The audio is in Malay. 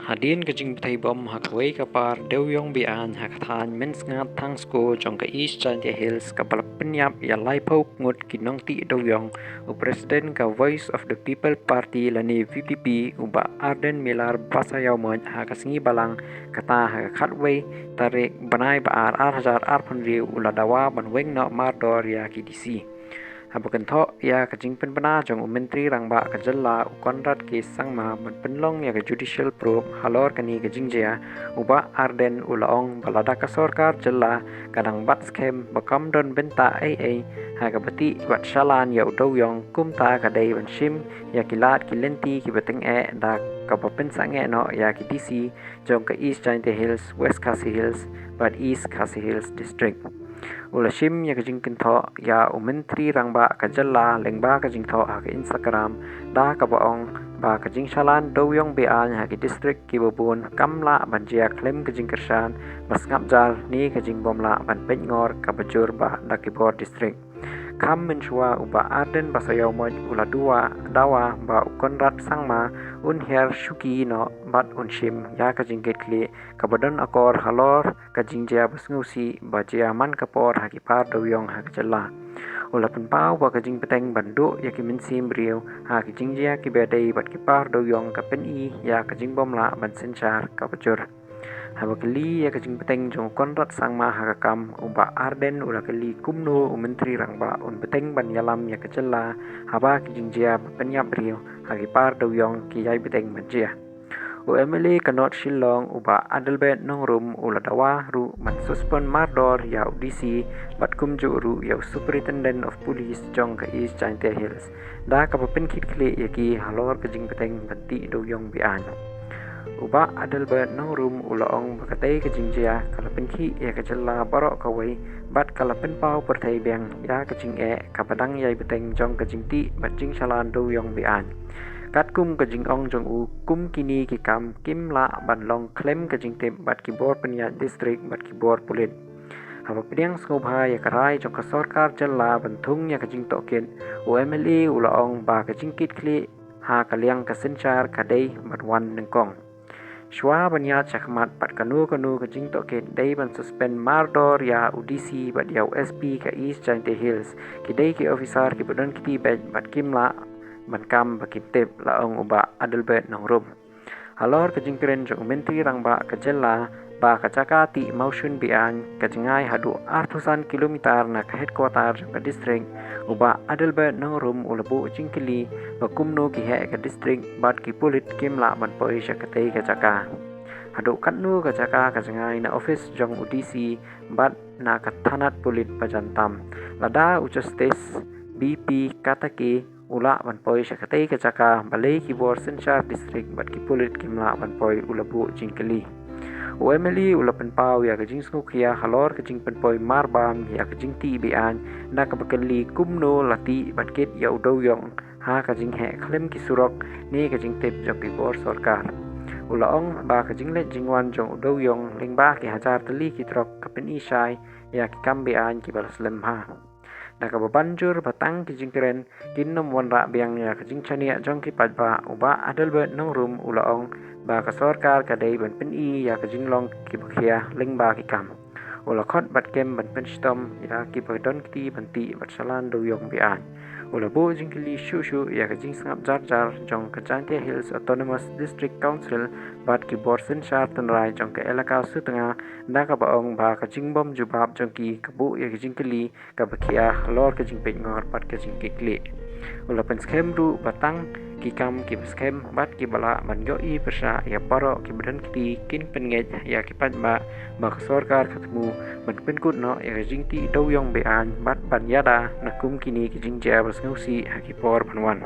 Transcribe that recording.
Hadin kajing thầy bom hakway kapar dewyong bian hakathan mens ngat thang sko jong ka East Chantia Hills kapal penyap ya lai pok ngut kinong ti dewyong u President ka Voice of the People Party lani VPP uba Arden Milar basayaw mo hakasingi balang kata hakatway tarik banay ba ar hajar arpon riu uladawa banweng no mardor ya KDC. Habakan tho ya kajing penbena jong menteri rangba kajalla Konrad ke sangma penlong ya ke judicial probe halor kani kajing jia uba Arden ulaong balada ka sorkar jalla kadang bat skem bakam don benta ai hagabati bat shalan ya udowyong kumta kadai banshim ya kilat kilenti ki beteng da kapapen sange no ya ki DC jong ke East Chantia Hills West Khasi Hills but East Khasi Hills district. Ulashim ya kajing kintho ya menteri rangba kajalla lengba kajing tho ha ke Instagram da kabaong ba kajing shalan dowyong bean ha ke district ki bubun kamla banjia klem kajing kersan bas ngapjal ni kajing bomla ban penyngor kabajur ba da kibor district kam menshua uba Arden basayaw mo ula dua dawa ba Konrad sangma unher shuki no bat unshim ya kajing ketli kabadon akor halor kajing jia basngusi ba jia man kapor hakipar dowyong hakjalla ula penpau ba kajing peteng bandu ya kiminsim riu ha kajing jia kibedai bat kipar dowyong kapeni ya kajing bomla ban senchar kabajur habakali ya kajing peteng jong Konrad sangma hakakam uba Arden ula kali kumno menteri rangba un peteng ban yalam ya kajalla haba kajing jia penyap riu hakipar dowyong kiyai peteng banjia UMLA kanot shillong uba Adelbert nongrum ula dawa ru man suspend mardor ya DC bat kumju ru ya Superintendent of Police jong ke East Chantia Hills da kapapen kitkle yaki halor kajing peteng banti dowyong bian uba Adelbert nongrum ulaong bakatai kajing jia kalapen ki ya kajalla barok kawai bat kalapen pau pertai beng ya kajing kapadang yai peteng jong kajing ti bat jing shalan dowyong bian kat kum kajing ong jong u kum kini ki kam kim la ban long klem kajing tip bat kibor penyat district bat kibor pulit haba pediang skobha ya karai jong ka sorkar jalla bantung ya kajing token UMLA ulaong ba kajing kitkli ha kaliang kasenchar kadai batwan nengkong Shwa banyat chakmat pat kanu kajing token dai ban suspend mardor ya UDC bat ya USP ka East Chantia Hills kidai ki officer ki badon kiti bat kimla ban kam bakitip laong uba Adelbert nongrum halor kajing kren jong menteri rangba kajalla ba kacaka ti motion bian kajingai hadu artusan kilometer na ka headquarter jong ka district uba Adelbert nongrum ulabu jingkili bakumno ki he ka district bat ki pulit kimla ban poi shakatai kacaka hadu katnu kacaka kajingai na office jong UDC bat na kathanat pulit pajantam lada ucastes BP kataki ula ban poi shakatai kacaka balai ki bor senchar district bat ki pulit kimla ban poi ulabu jingkili UMLA ula penpau ya kajing skukia halor kajing penpoi marbam ya kajing ti bian na kabakali kumno lati batkit ya udowyong ha kajing he klem ki surok ni kajing tip jok ki bor sorkar ulaong ba kajing let jingwan jong udowyong lingba ki hajar tali ki trok kapen isai ya ki kambian ki balas lemha na kababanjur batang kajing keren kinnom wanra biang ya kajing chania jong ki padba uba Adelbert nongrum ulaong ba ka sorkar kadai ban peni ya kajing long ki bakhia lengba ki kam ula khot bat kem ban pen stom ya ki badon kiti banti bat salan dowyong bian ula bo jingkili shu ya kajing sangap jar jong ka Chantia Hills Autonomous District Council bat ki borsen shar tanrai jong ka elaka sutanga da ka baong ba kajing bom jubab jong ki kabu ya kajing kili ka bakhia lor kajing pengor bat kajing kikli ula pen skemru batang kikam ki skem bat ki bala man yoi persa ya paro ki badan kiti kin pengej ya ki padba ba sorkar katmu ban penkut no ya kajing ti dowyong bean bat ban yada nakum kini kajing jia basngausi hakipor banwan